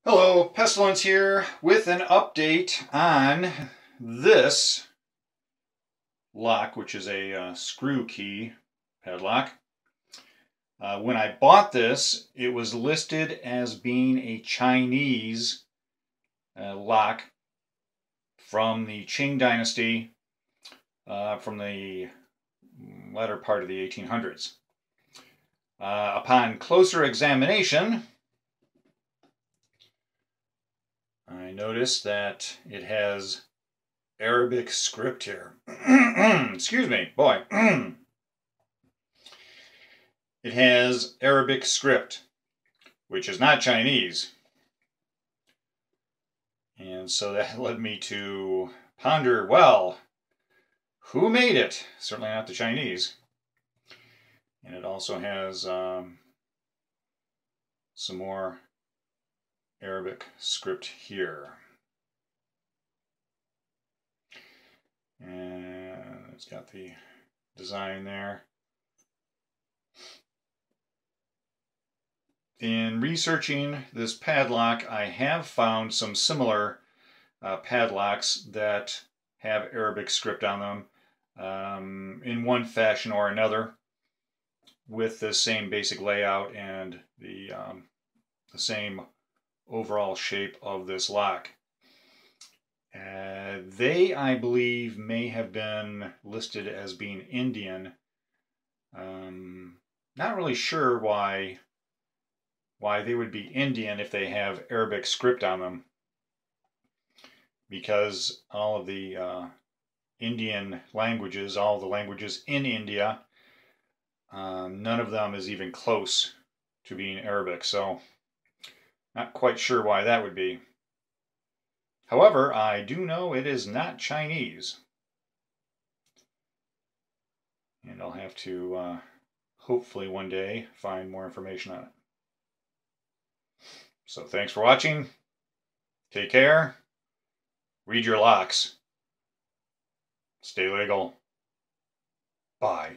Hello, Pestilence here with an update on this lock, which is a screw key padlock. When I bought this, it was listed as being a Chinese lock from the Qing Dynasty from the latter part of the 1800s. Upon closer examination, I noticed that it has Arabic script here. Excuse me, boy. It has Arabic script, which is not Chinese. And so that led me to ponder, well, who made it? Certainly not the Chinese. And it also has some more Arabic script here. And it's got the design there. In researching this padlock, I have found some similar padlocks that have Arabic script on them in one fashion or another, with the same basic layout and the same overall shape of this lock. They, I believe, may have been listed as being Indian. Not really sure why they would be Indian if they have Arabic script on them, because all of the Indian languages, all the languages in India, none of them is even close to being Arabic, so not quite sure why that would be. However, I do know it is not Chinese. And I'll have to hopefully one day find more information on it. So thanks for watching. Take care. Read your locks. Stay legal. Bye.